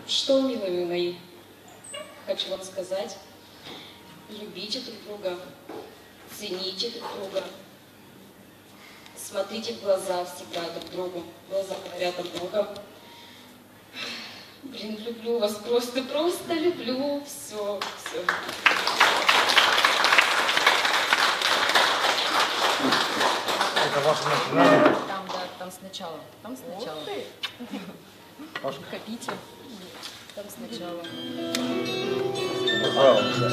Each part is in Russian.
Что, милые мои, хочу вам сказать, любите друг друга, цените друг друга, смотрите в глаза всегда друг другу, глаза говорят друг друга. Блин, люблю вас, просто люблю, все. Это ваше начинание? Там, да, там сначала. Копите. Там сначала. Пожалуйста.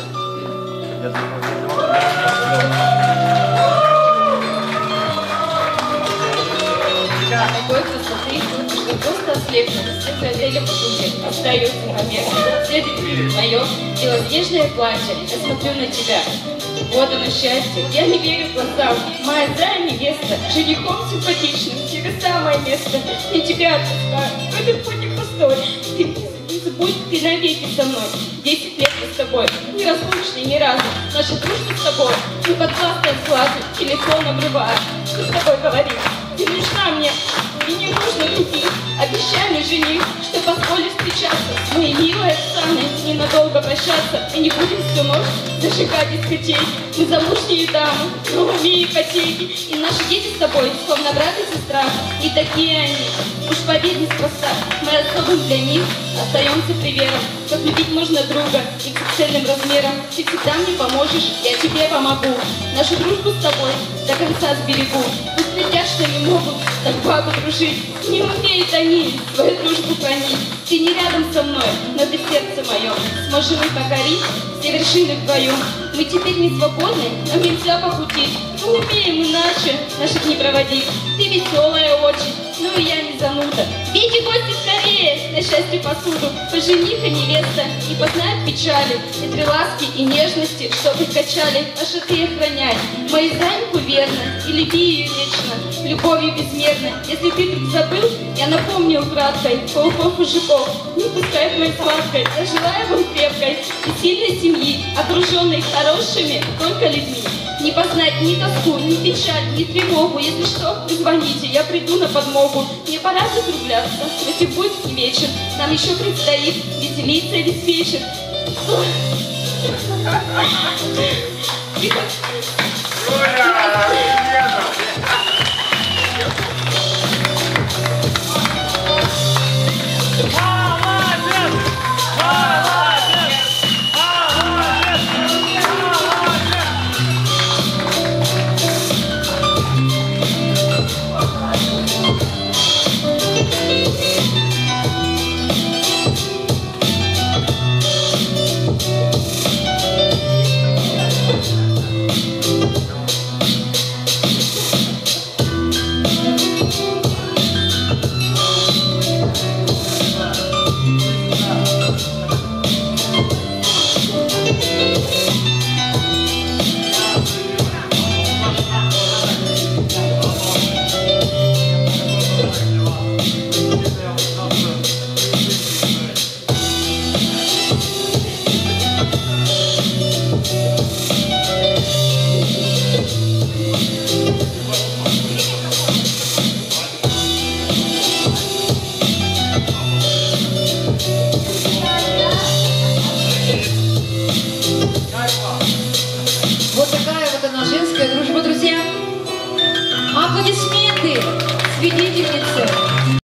Такой красоты, что просто ослепнет, все глядели по душе, остается момент. Следует мое белоснежное платье, я смотрю на тебя. Вот оно счастье, я не верю глазам. Моя зая невеста, женихом симпатичным, тебе самое место. Я тебя отпускаю, в этом пути пустой. Ты не забудь, ты навеки со мной. 10 лет мы с тобой, не разлучны ни разу. Наша дружба с тобой, не подвластная взгляду, телефон обрываю. Что с тобой говорить? Ты нужна мне, и не нужно других. Обещай мне, жених, что позволишь встречаться с моей милой Оксаной, ненадолго прощаться. Мы не будем всю ночь зажигать дискотеки. Мы замужние дамы, но умеем ипотеки. И наши дети с тобой, словно брат и сестра. И такие они, уж поверь, неспроста. Мы особым для них остаемся примером. Как любить можно друга и к цельным размерам. Ты всегда мне поможешь, я тебе помогу. Нашу дружбу с тобой до конца сберегу. Пусть летят, что не могут так бабу дружить. Не умеют они свою дружбу хранить. Ты не рядом со мной, но ты в сердце моем. Сможем мы покорить все вершины вдвоем. Мы теперь не свободны, нам нельзя похудеть. Мы умеем иначе наши дни проводить. Ты веселая очень, ну и я не зануда. Бейте гости скорее, на счастье посуду. Пожениха невеста и познает печали. И три ласки и нежности, что вы качали. Наша ты охраняй, мою зайку верно, и люби ее вечно, любовью безмерно. Если ты вдруг забыл, я напомню украдкой. Пауков и жуков не пускай моей сладкой. Я желаю вам крепкой и сильной семьи, окруженной хорошими только людьми. Не познать ни тоску, ни печаль, ни тревогу. Если что, вы звоните, я приду на подмогу. Мне пора закругляться, если будет не вечер. Нам еще предстоит веселиться весь вечер. Юля!